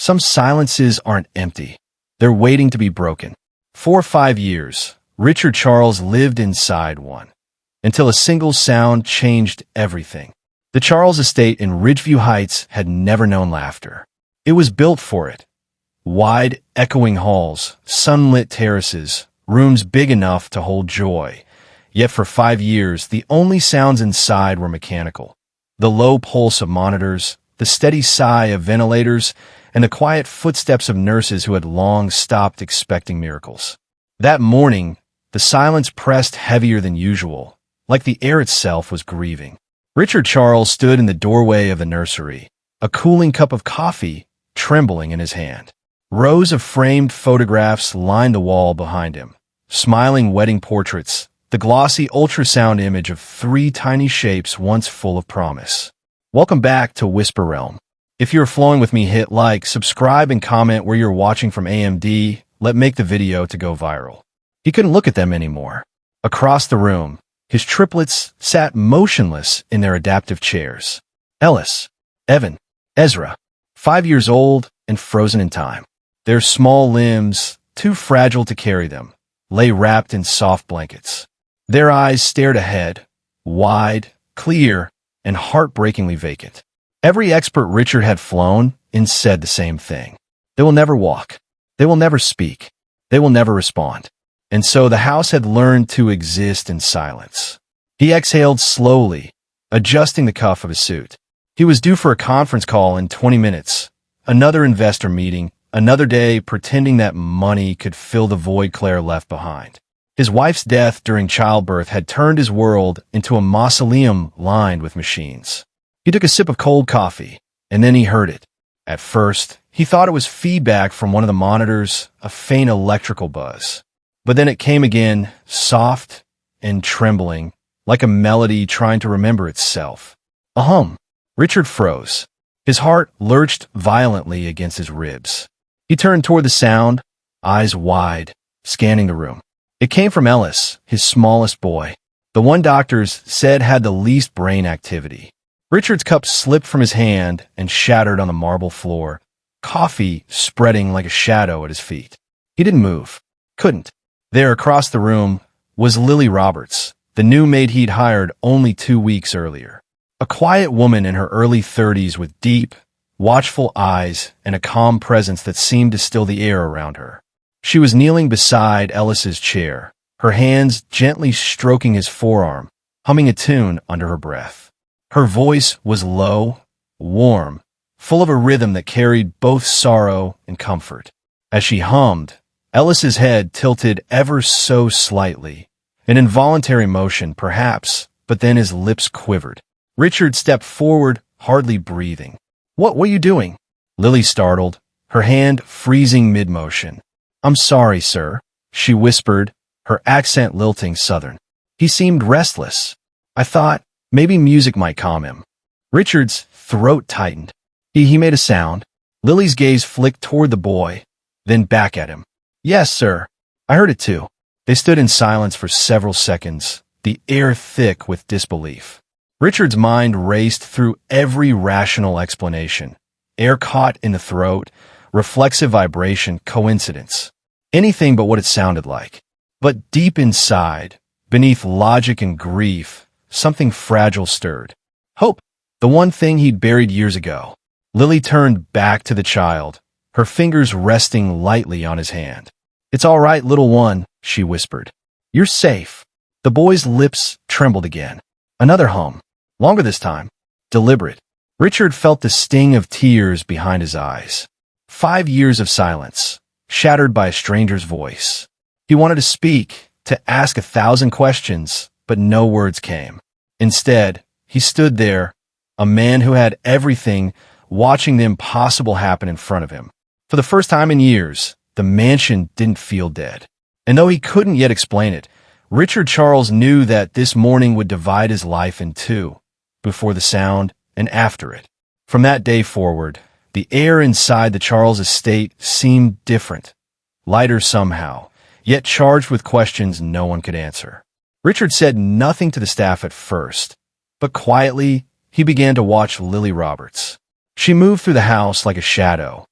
Some silences aren't empty. They're waiting to be broken. For 5 years, Richard Charles lived inside one, until a single sound changed everything. The Charles estate in Ridgeview Heights had never known laughter. It was built for it. Wide, echoing halls, sunlit terraces, rooms big enough to hold joy. Yet for 5 years, the only sounds inside were mechanical. The low pulse of monitors, the steady sigh of ventilators, and the quiet footsteps of nurses who had long stopped expecting miracles. That morning, the silence pressed heavier than usual, like the air itself was grieving. Richard Charles stood in the doorway of the nursery, a cooling cup of coffee trembling in his hand. Rows of framed photographs lined the wall behind him, smiling wedding portraits, the glossy ultrasound image of 3 tiny shapes once full of promise. Welcome back to Whisper Realm. If you're flowing with me, hit like, subscribe, and comment where you're watching from. AMD. Let's make the video to go viral. He couldn't look at them anymore. Across the room, his triplets sat motionless in their adaptive chairs. Ellis, Evan, Ezra, 5 years old and frozen in time. Their small limbs, too fragile to carry them, lay wrapped in soft blankets. Their eyes stared ahead, wide, clear, and heartbreakingly vacant. Every expert Richard had flown in said the same thing. They will never walk. They will never speak. They will never respond. And so the house had learned to exist in silence. He exhaled slowly, adjusting the cuff of his suit. He was due for a conference call in 20 minutes, another investor meeting, another day pretending that money could fill the void Claire left behind. His wife's death during childbirth had turned his world into a mausoleum lined with machines. He took a sip of cold coffee, and then he heard it. At first, he thought it was feedback from one of the monitors, a faint electrical buzz. But then it came again, soft and trembling, like a melody trying to remember itself. A hum. Richard froze. His heart lurched violently against his ribs. He turned toward the sound, eyes wide, scanning the room. It came from Ellis, his smallest boy, the one doctors said had the least brain activity. Richard's cup slipped from his hand and shattered on the marble floor, coffee spreading like a shadow at his feet. He didn't move. Couldn't. There, across the room, was Lily Roberts, the new maid he'd hired only 2 weeks earlier. A quiet woman in her early 30s with deep, watchful eyes and a calm presence that seemed to still the air around her. She was kneeling beside Ellis's chair, her hands gently stroking his forearm, humming a tune under her breath. Her voice was low, warm, full of a rhythm that carried both sorrow and comfort. As she hummed, Ellis's head tilted ever so slightly, an involuntary motion, perhaps, but then his lips quivered. Richard stepped forward, hardly breathing. What were you doing?" Lily startled, her hand freezing mid-motion. "I'm sorry, sir," she whispered, her accent lilting southern. "He seemed restless. I thought maybe music might calm him." Richard's throat tightened. He made a sound. Lily's gaze flicked toward the boy, then back at him. "Yes, sir. I heard it too." They stood in silence for several seconds, the air thick with disbelief. Richard's mind raced through every rational explanation. Air caught in the throat, reflexive vibration, coincidence. Anything but what it sounded like. But deep inside, beneath logic and grief, something fragile stirred. Hope, the one thing he'd buried years ago. Lily turned back to the child, her fingers resting lightly on his hand. "It's all right, little one," she whispered. "You're safe." The boy's lips trembled again. Another hum, longer this time, deliberate. Richard felt the sting of tears behind his eyes. 5 years of silence, shattered by a stranger's voice. He wanted to speak, to ask 1,000 questions, but no words came. Instead, he stood there, a man who had everything, watching the impossible happen in front of him. For the first time in years, the mansion didn't feel dead. And though he couldn't yet explain it, Richard Charles knew that this morning would divide his life in two, before the sound and after it. From that day forward, the air inside the Charles estate seemed different, lighter somehow, yet charged with questions no one could answer. Richard said nothing to the staff at first, but quietly he began to watch Lily Roberts. She moved through the house like a shadow,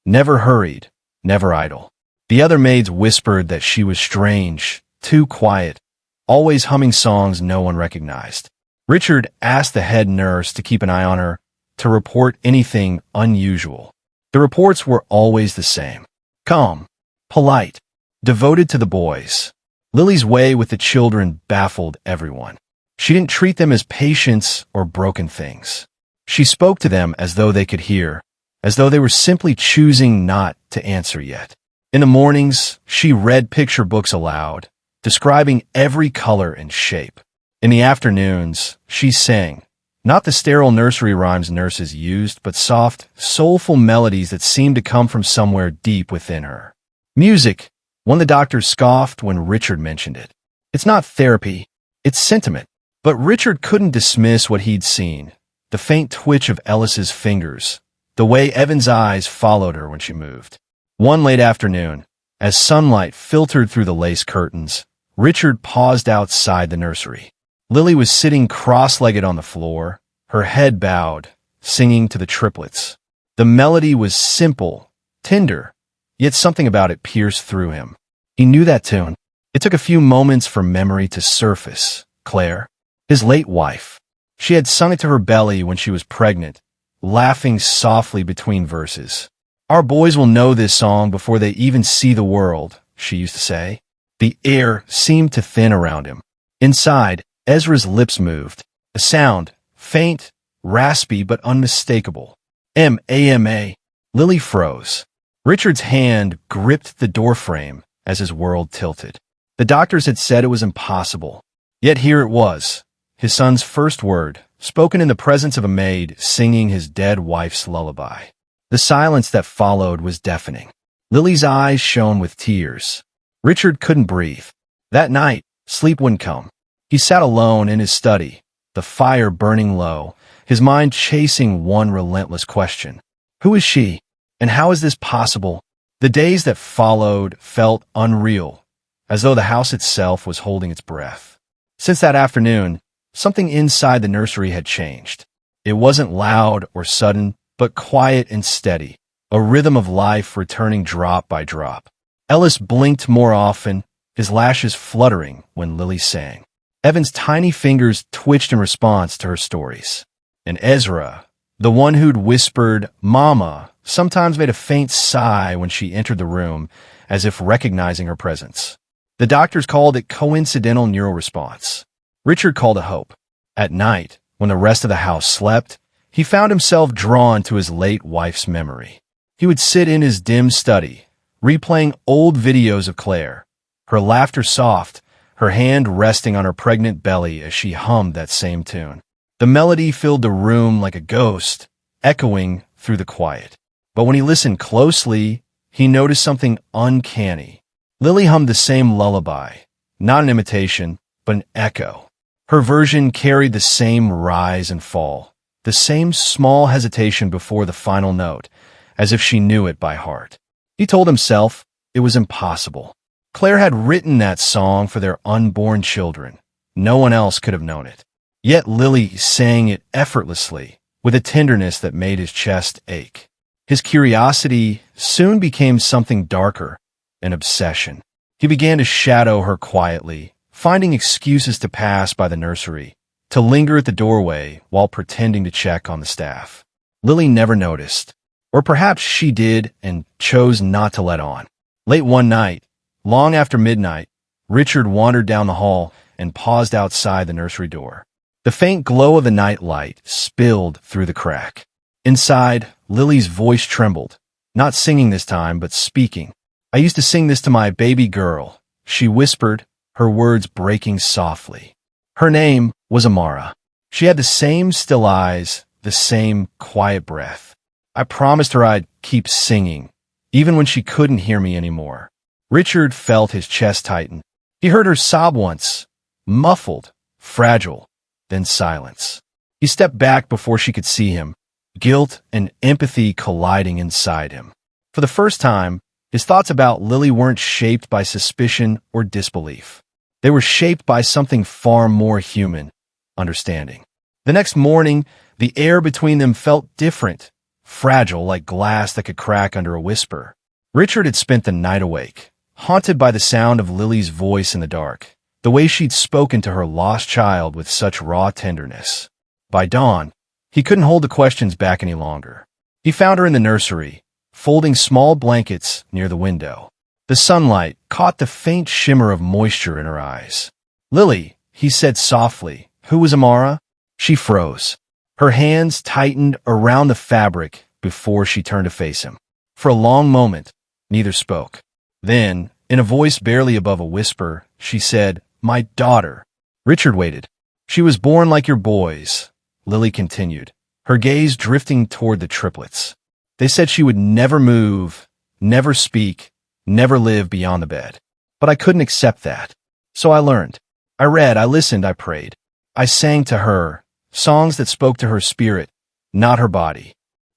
never hurried, never idle. The other maids whispered that she was strange, too quiet, always humming songs no one recognized. Richard asked the head nurse to keep an eye on her, to report anything unusual. The reports were always the same. Calm, polite, devoted to the boys. Lily's way with the children baffled everyone. She didn't treat them as patients or broken things. She spoke to them as though they could hear, as though they were simply choosing not to answer yet. In the mornings, she read picture books aloud, describing every color and shape. In the afternoons, she sang, not the sterile nursery rhymes nurses used, but soft, soulful melodies that seemed to come from somewhere deep within her. Music, one the doctors scoffed when Richard mentioned it. It's not therapy, it's sentiment. But Richard couldn't dismiss what he'd seen, the faint twitch of Ellis's fingers, the way Evan's eyes followed her when she moved. One late afternoon, as sunlight filtered through the lace curtains, Richard paused outside the nursery. Lily was sitting cross-legged on the floor, her head bowed, singing to the triplets. The melody was simple, tender, yet something about it pierced through him. He knew that tune. It took a few moments for memory to surface. Claire, his late wife. She had sung it to her belly when she was pregnant, laughing softly between verses. Our boys will know this song before they even see the world, she used to say. The air seemed to thin around him. Inside, Ezra's lips moved. A sound, faint, raspy, but unmistakable. M-A-M-A. Lily froze. Richard's hand gripped the doorframe as his world tilted. The doctors had said it was impossible. Yet here it was, his son's first word, spoken in the presence of a maid singing his dead wife's lullaby. The silence that followed was deafening. Lily's eyes shone with tears. Richard couldn't breathe. That night, sleep wouldn't come. He sat alone in his study, the fire burning low, his mind chasing one relentless question. Who is she? And how is this possible? The days that followed felt unreal, as though the house itself was holding its breath. Since that afternoon, something inside the nursery had changed. It wasn't loud or sudden, but quiet and steady, a rhythm of life returning drop by drop. Ellis blinked more often, his lashes fluttering when Lily sang. Evan's tiny fingers twitched in response to her stories. And Ezra, the one who'd whispered, "Mama," sometimes made a faint sigh when she entered the room, as if recognizing her presence. The doctors called it coincidental neural response. Richard called it hope. At night, when the rest of the house slept, he found himself drawn to his late wife's memory. He would sit in his dim study, replaying old videos of Claire, her laughter soft, her hand resting on her pregnant belly as she hummed that same tune. The melody filled the room like a ghost, echoing through the quiet. But when he listened closely, he noticed something uncanny. Lily hummed the same lullaby, not an imitation, but an echo. Her version carried the same rise and fall, the same small hesitation before the final note, as if she knew it by heart. He told himself it was impossible. Claire had written that song for their unborn children. No one else could have known it. Yet Lily sang it effortlessly, with a tenderness that made his chest ache. His curiosity soon became something darker, an obsession. He began to shadow her quietly, finding excuses to pass by the nursery, to linger at the doorway while pretending to check on the staff. Lily never noticed, or perhaps she did and chose not to let on. Late one night, long after midnight, Richard wandered down the hall and paused outside the nursery door. The faint glow of the night light spilled through the crack. Inside, Lily's voice trembled, not singing this time, but speaking. "I used to sing this to my baby girl," she whispered, her words breaking softly. Her name was Amara. She had the same still eyes, the same quiet breath. I promised her I'd keep singing, even when she couldn't hear me anymore. Richard felt his chest tighten. He heard her sob once, muffled, fragile, then silence. He stepped back before she could see him, guilt and empathy colliding inside him. For the first time, his thoughts about Lily weren't shaped by suspicion or disbelief. They were shaped by something far more human, understanding. The next morning, the air between them felt different, fragile like glass that could crack under a whisper. Richard had spent the night awake, haunted by the sound of Lily's voice in the dark, the way she'd spoken to her lost child with such raw tenderness. By dawn, he couldn't hold the questions back any longer. He found her in the nursery, folding small blankets near the window. The sunlight caught the faint shimmer of moisture in her eyes. "Lily," he said softly, "who was Amara?" She froze. Her hands tightened around the fabric before she turned to face him. For a long moment, neither spoke. Then, in a voice barely above a whisper, she said, "My daughter." Richard waited. "She was born like your boys," Lily continued, her gaze drifting toward the triplets. "They said she would never move, never speak, never live beyond the bed. But I couldn't accept that. So I learned. I read, I listened, I prayed. I sang to her, songs that spoke to her spirit, not her body."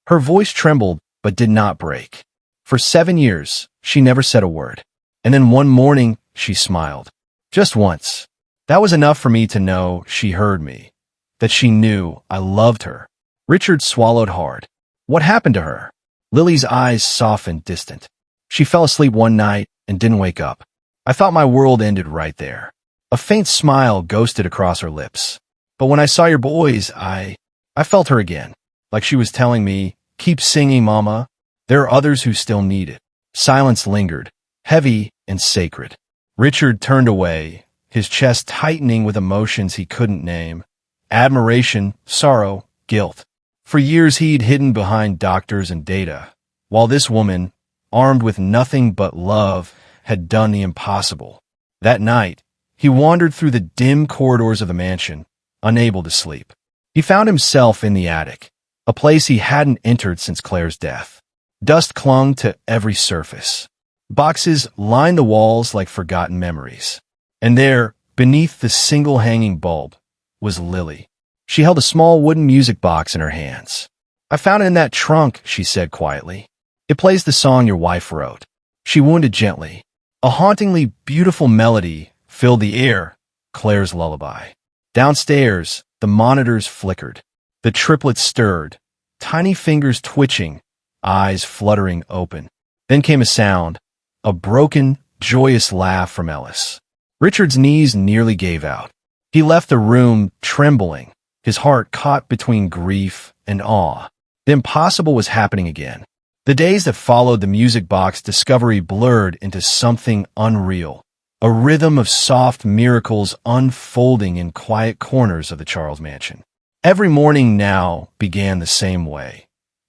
Her voice trembled, but did not break. For 7 years, she never said a word. And then one morning, she smiled. Just once. That was enough for me to know she heard me, that she knew I loved her. Richard swallowed hard. What happened to her? Lily's eyes softened, distant. She fell asleep one night and didn't wake up. I thought my world ended right there. A faint smile ghosted across her lips. But when I saw your boys, I felt her again, like she was telling me, "Keep singing, Mama. There are others who still need it." Silence lingered, heavy and sacred. Richard turned away, his chest tightening with emotions he couldn't name. Admiration, sorrow, guilt. For years he'd hidden behind doctors and data, while this woman, armed with nothing but love, had done the impossible. That night, he wandered through the dim corridors of the mansion, unable to sleep. He found himself in the attic, a place he hadn't entered since Claire's death. Dust clung to every surface. Boxes lined the walls like forgotten memories. And there, beneath the single hanging bulb, was Lily. She held a small wooden music box in her hands. "I found it in that trunk," she said quietly. "It plays the song your wife wrote." She wounded gently. A hauntingly beautiful melody filled the air, Claire's lullaby. Downstairs, the monitors flickered. The triplets stirred, tiny fingers twitching, eyes fluttering open. Then came a sound, a broken, joyous laugh from Ellis. Richard's knees nearly gave out. He left the room trembling, his heart caught between grief and awe. The impossible was happening again. The days that followed the music box discovery blurred into something unreal, a rhythm of soft miracles unfolding in quiet corners of the Charles mansion. Every morning now began the same way.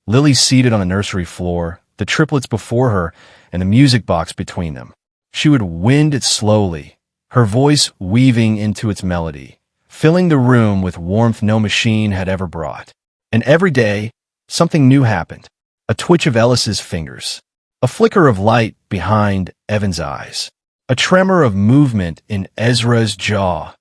Lily seated on the nursery floor, the triplets before her, and the music box between them. She would wind it slowly, her voice weaving into its melody, filling the room with warmth no machine had ever brought. And every day, something new happened. A twitch of Ellis's fingers, a flicker of light behind Evan's eyes, a tremor of movement in Ezra's jaw,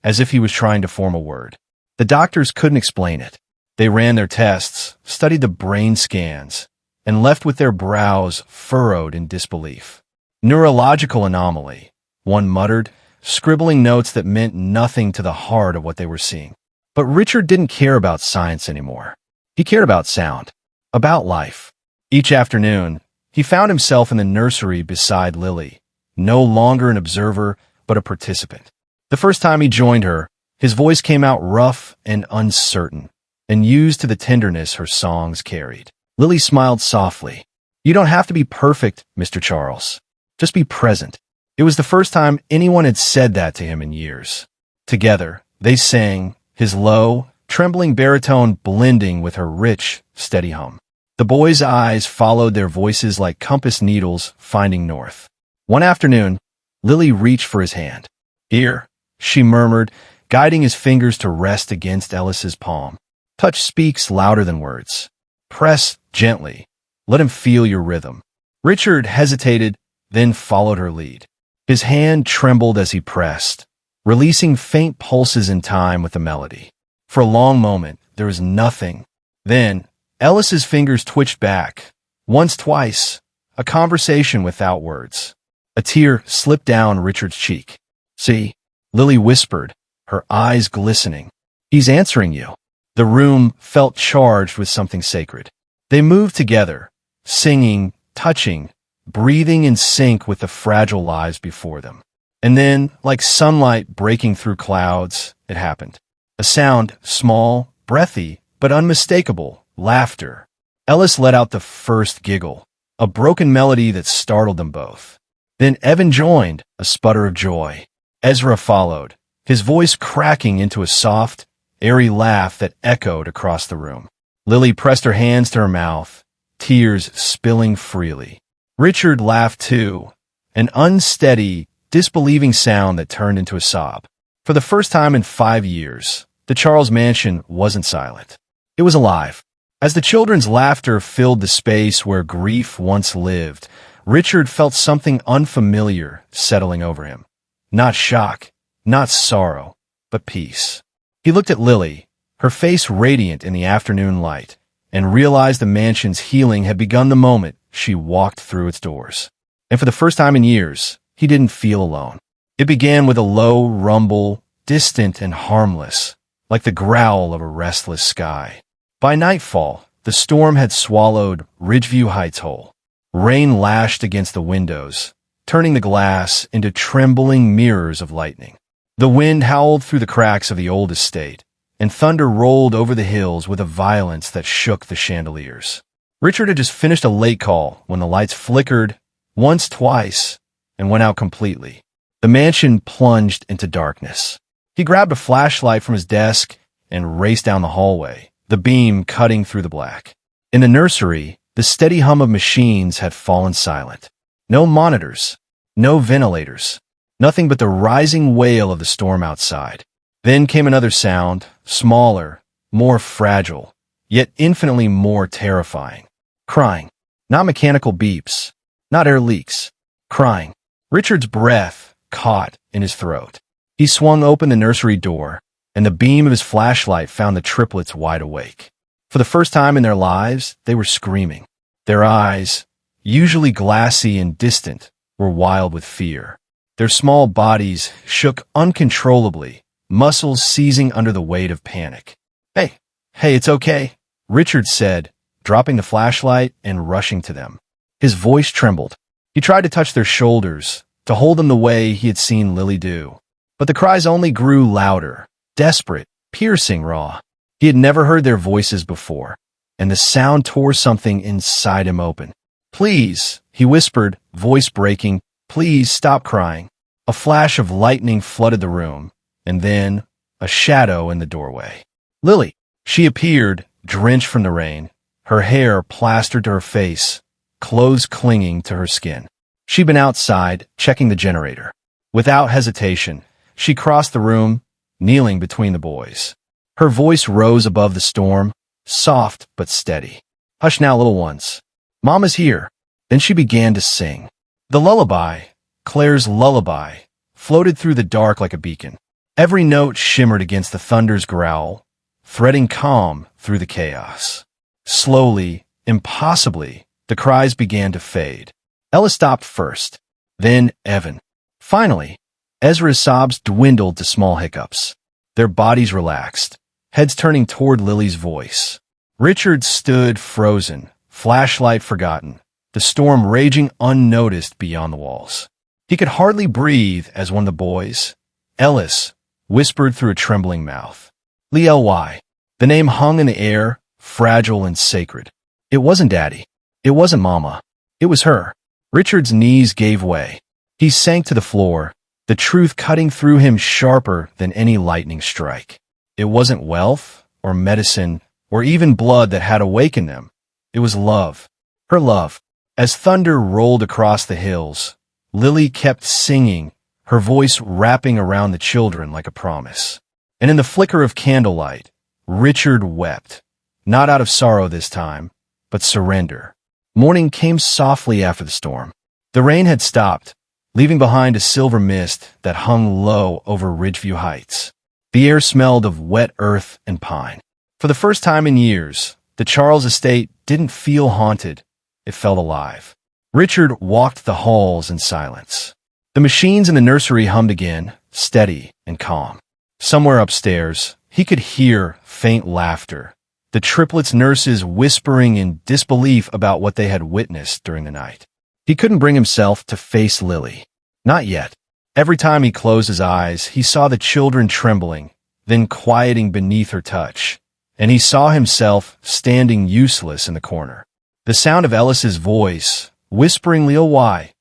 as if he was trying to form a word. The doctors couldn't explain it. They ran their tests, studied the brain scans, and left with their brows furrowed in disbelief. "Neurological anomaly," one muttered, scribbling notes that meant nothing to the heart of what they were seeing. But Richard didn't care about science anymore. He cared about sound, about life. Each afternoon, he found himself in the nursery beside Lily, no longer an observer, but a participant. The first time he joined her, his voice came out rough and uncertain, and used to the tenderness her songs carried. Lily smiled softly. "You don't have to be perfect, Mr. Charles. Just be present." It was the first time anyone had said that to him in years. Together, they sang, his low, trembling baritone blending with her rich, steady hum. The boy's eyes followed their voices like compass needles finding north. One afternoon, Lily reached for his hand. "Here," she murmured, guiding his fingers to rest against Ellis's palm. "Touch speaks louder than words. Press gently. Let him feel your rhythm." Richard hesitated, then followed her lead. His hand trembled as he pressed, releasing faint pulses in time with the melody. For a long moment, there was nothing. Then, Ellis's fingers twitched back. Once, twice, a conversation without words. A tear slipped down Richard's cheek. "See," Lily whispered, her eyes glistening. "He's answering you." The room felt charged with something sacred. They moved together, singing, touching, breathing in sync with the fragile lives before them. And then, like sunlight breaking through clouds, it happened. A sound, small, breathy, but unmistakable, laughter. Ellis let out the first giggle, a broken melody that startled them both. Then Evan joined, a sputter of joy. Ezra followed, his voice cracking into a soft, airy laugh that echoed across the room. Lily pressed her hands to her mouth, tears spilling freely. Richard laughed too, an unsteady, disbelieving sound that turned into a sob. For the first time in 5 years, the Charles mansion wasn't silent. It was alive. As the children's laughter filled the space where grief once lived, Richard felt something unfamiliar settling over him. Not shock, not sorrow, but peace. He looked at Lily, her face radiant in the afternoon light, and realized the mansion's healing had begun the moment she walked through its doors. And for the first time in years, he didn't feel alone. It began with a low rumble, distant and harmless, like the growl of a restless sky. By nightfall, the storm had swallowed Ridgeview Heights whole. Rain lashed against the windows, turning the glass into trembling mirrors of lightning. The wind howled through the cracks of the old estate, and thunder rolled over the hills with a violence that shook the chandeliers. Richard had just finished a late call when the lights flickered, once, twice, and went out completely. The mansion plunged into darkness. He grabbed a flashlight from his desk and raced down the hallway, the beam cutting through the black. In the nursery, the steady hum of machines had fallen silent. No monitors, no ventilators, nothing but the rising wail of the storm outside. Then came another sound, smaller, more fragile, yet infinitely more terrifying. Crying. Not mechanical beeps, not air leaks. Crying. Richard's breath caught in his throat. He swung open the nursery door, and the beam of his flashlight found the triplets wide awake. For the first time in their lives, they were screaming. Their eyes, usually glassy and distant, were wild with fear. Their small bodies shook uncontrollably, muscles seizing under the weight of panic. Hey, it's okay, Richard said, dropping the flashlight and rushing to them. His voice trembled. He tried to touch their shoulders, to hold them the way he had seen Lily do. But the cries only grew louder, desperate, piercing, raw. He had never heard their voices before, and the sound tore something inside him open. Please, he whispered, voice breaking, please stop crying. A flash of lightning flooded the room, and then a shadow in the doorway. Lily. She appeared, drenched from the rain, her hair plastered to her face, clothes clinging to her skin. She'd been outside, checking the generator. Without hesitation, she crossed the room, kneeling between the boys. Her voice rose above the storm, soft but steady. Hush now, little ones. Mama's here. Then she began to sing. The lullaby, Claire's lullaby, floated through the dark like a beacon. Every note shimmered against the thunder's growl, threading calm through the chaos. Slowly, impossibly, the cries began to fade. Ella stopped first, then Evan. Finally, Ezra's sobs dwindled to small hiccups. Their bodies relaxed, heads turning toward Lily's voice. Richard stood frozen, flashlight forgotten, the storm raging unnoticed beyond the walls. He could hardly breathe as one of the boys, Ellis, whispered through a trembling mouth. Ly. The name hung in the air, fragile and sacred. It wasn't Daddy. It wasn't Mama. It was her. Richard's knees gave way. He sank to the floor, the truth cutting through him sharper than any lightning strike. It wasn't wealth, or medicine, or even blood that had awakened them. It was love. Her love. As thunder rolled across the hills, Lily kept singing, her voice wrapping around the children like a promise. And in the flicker of candlelight, Richard wept, not out of sorrow this time, but surrender. Morning came softly after the storm. The rain had stopped, leaving behind a silver mist that hung low over Ridgeview Heights. The air smelled of wet earth and pine. For the first time in years, the Charles estate didn't feel haunted. It felt alive. Richard walked the halls in silence. The machines in the nursery hummed again, steady and calm. Somewhere upstairs, he could hear faint laughter, the triplets' nurses whispering in disbelief about what they had witnessed during the night. He couldn't bring himself to face Lily. Not yet. Every time he closed his eyes, he saw the children trembling, then quieting beneath her touch, and he saw himself standing useless in the corner. The sound of Ellis's voice, whispering Leo why,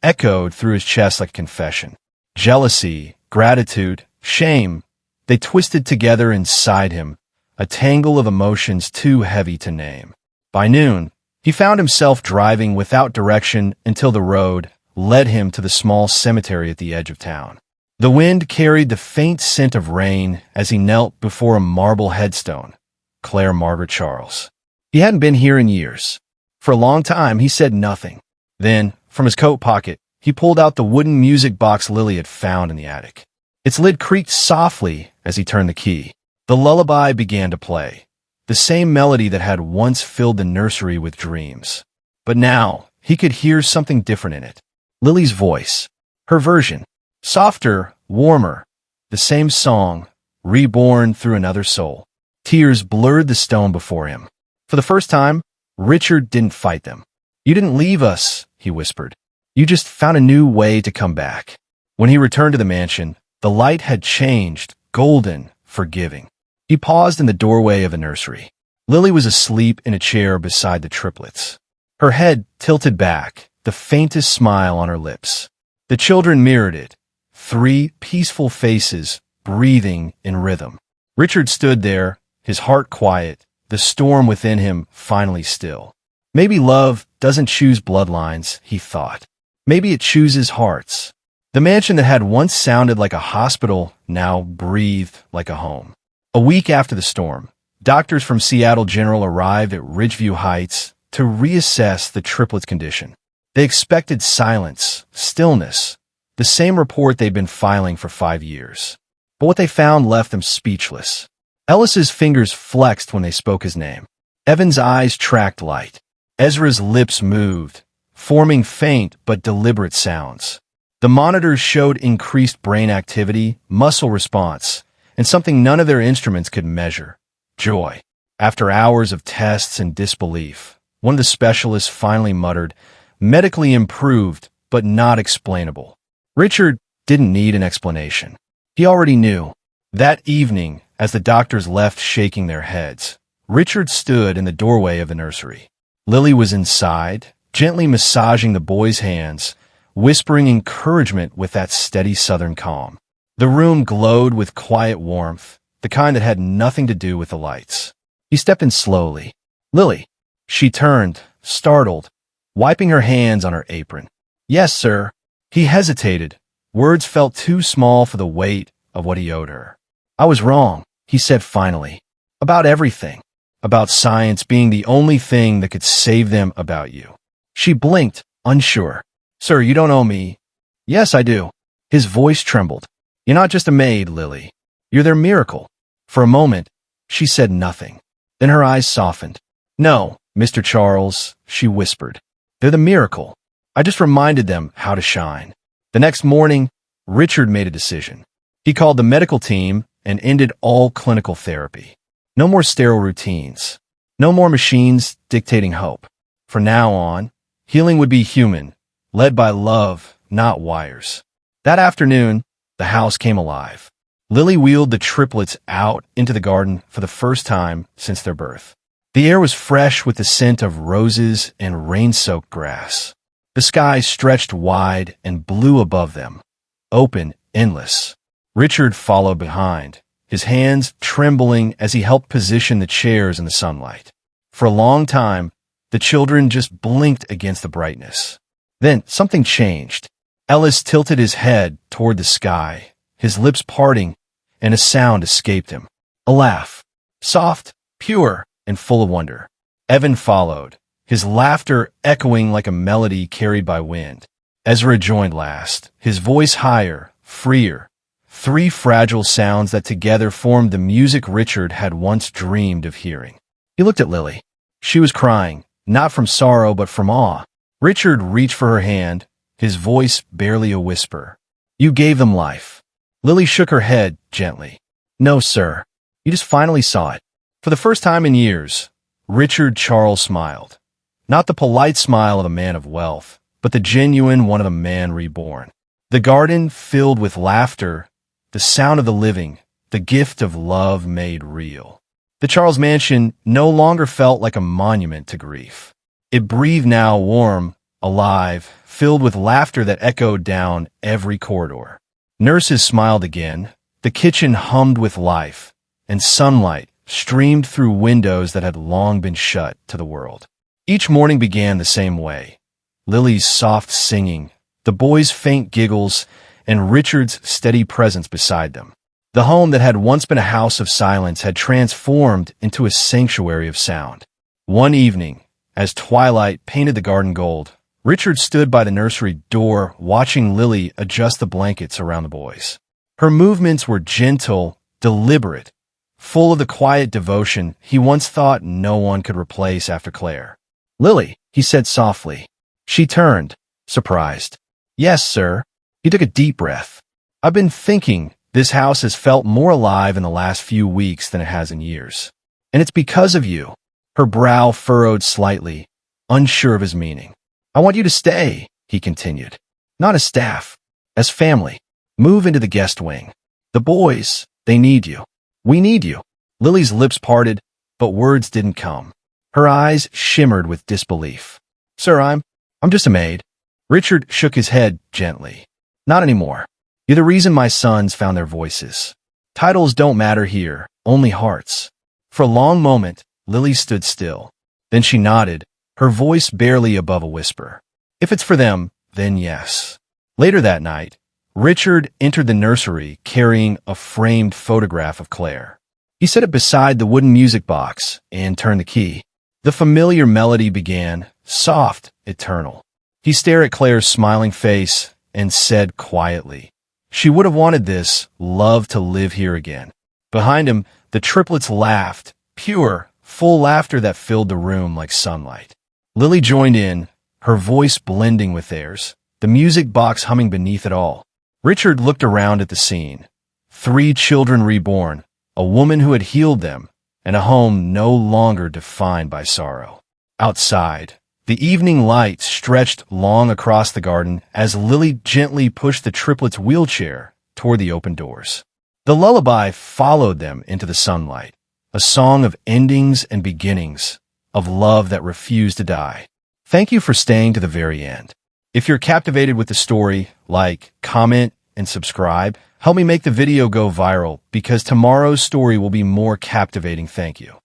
echoed through his chest like a confession. Jealousy, gratitude, shame, they twisted together inside him, a tangle of emotions too heavy to name. By noon, he found himself driving without direction until the road led him to the small cemetery at the edge of town. The wind carried the faint scent of rain as he knelt before a marble headstone, Claire Margaret Charles. He hadn't been here in years. For a long time, he said nothing. Then, from his coat pocket, he pulled out the wooden music box Lily had found in the attic. Its lid creaked softly as he turned the key. The lullaby began to play, the same melody that had once filled the nursery with dreams. But now, he could hear something different in it. Lily's voice. Her version. Softer, warmer. The same song, reborn through another soul. Tears blurred the stone before him. For the first time, Richard didn't fight them. "You didn't leave us," he whispered. "You just found a new way to come back." When he returned to the mansion, the light had changed, golden, forgiving. He paused in the doorway of the nursery. Lily was asleep in a chair beside the triplets. Her head tilted back, the faintest smile on her lips. The children mirrored it, 3 peaceful faces, breathing in rhythm. Richard stood there, his heart quiet, the storm within him finally still. Maybe love doesn't choose bloodlines, he thought. Maybe it chooses hearts. The mansion that had once sounded like a hospital now breathed like a home. A week after the storm, doctors from Seattle General arrived at Ridgeview Heights to reassess the triplets' condition. They expected silence, stillness, the same report they'd been filing for 5 years. But what they found left them speechless. Ellis's fingers flexed when they spoke his name. Evan's eyes tracked light. Ezra's lips moved, forming faint but deliberate sounds. The monitors showed increased brain activity, muscle response, and something none of their instruments could measure: joy. After hours of tests and disbelief, one of the specialists finally muttered, "Medically improved, but not explainable." Richard didn't need an explanation. He already knew. That evening, as the doctors left shaking their heads, Richard stood in the doorway of the nursery. Lily was inside, gently massaging the boy's hands, whispering encouragement with that steady southern calm. The room glowed with quiet warmth, the kind that had nothing to do with the lights. He stepped in slowly. "Lily." She turned, startled, wiping her hands on her apron. "Yes, sir." He hesitated. Words felt too small for the weight of what he owed her. "I was wrong," he said finally. "About everything. About science being the only thing that could save them, about you." She blinked, unsure. "Sir, you don't owe me." "Yes, I do." His voice trembled. "You're not just a maid, Lily. You're their miracle." For a moment, she said nothing. Then her eyes softened. "No, Mr. Charles," she whispered. "They're the miracle. I just reminded them how to shine." The next morning, Richard made a decision. He called the medical team and ended all clinical therapy. No more sterile routines. No more machines dictating hope. From now on, healing would be human, led by love, not wires. That afternoon, the house came alive. Lily wheeled the triplets out into the garden for the first time since their birth. The air was fresh with the scent of roses and rain-soaked grass. The sky stretched wide and blue above them, open, endless. Richard followed behind, his hands trembling as he helped position the chairs in the sunlight. For a long time, the children just blinked against the brightness. Then something changed. Ellis tilted his head toward the sky, his lips parting, and a sound escaped him. A laugh. Soft, pure, and full of wonder. Evan followed, his laughter echoing like a melody carried by wind. Ezra joined last, his voice higher, freer. 3 fragile sounds that together formed the music Richard had once dreamed of hearing. He looked at Lily. She was crying, not from sorrow but from awe. Richard reached for her hand, his voice barely a whisper. "You gave them life." Lily shook her head gently. "No, sir. You just finally saw it." For the first time in years, Richard Charles smiled. Not the polite smile of a man of wealth, but the genuine one of a man reborn. The garden filled with laughter, the sound of the living, the gift of love made real. The Charles mansion no longer felt like a monument to grief. It breathed now warm, alive, filled with laughter that echoed down every corridor. Nurses smiled again, the kitchen hummed with life, and sunlight streamed through windows that had long been shut to the world. Each morning began the same way. Lily's soft singing, the boys' faint giggles, and Richard's steady presence beside them. The home that had once been a house of silence had transformed into a sanctuary of sound. One evening, as twilight painted the garden gold, Richard stood by the nursery door watching Lily adjust the blankets around the boys. Her movements were gentle, deliberate, full of the quiet devotion he once thought no one could replace after Claire. "Lily," he said softly. She turned, surprised. "Yes, sir." He took a deep breath. "I've been thinking this house has felt more alive in the last few weeks than it has in years. And it's because of you." Her brow furrowed slightly, unsure of his meaning. "I want you to stay," he continued. "Not as staff, as family. Move into the guest wing. The boys, they need you. We need you." Lily's lips parted, but words didn't come. Her eyes shimmered with disbelief. "Sir, I'm just a maid." Richard shook his head gently. "Not anymore. You're the reason my sons found their voices. Titles don't matter here, only hearts." For a long moment, Lily stood still. Then she nodded, her voice barely above a whisper. "If it's for them, then yes." Later that night, Richard entered the nursery carrying a framed photograph of Claire. He set it beside the wooden music box and turned the key. The familiar melody began, soft, eternal. He stared at Claire's smiling face and said quietly, "She would have wanted this love to live here again." Behind him, the triplets laughed, pure, full laughter that filled the room like sunlight. Lily joined in, her voice blending with theirs, the music box humming beneath it all. Richard looked around at the scene. 3 children reborn, a woman who had healed them, and a home no longer defined by sorrow. Outside, the evening light stretched long across the garden as Lily gently pushed the triplets' wheelchair toward the open doors. The lullaby followed them into the sunlight, a song of endings and beginnings, of love that refused to die. Thank you for staying to the very end. If you're captivated with the story, like, comment, and subscribe. Help me make the video go viral because tomorrow's story will be more captivating. Thank you.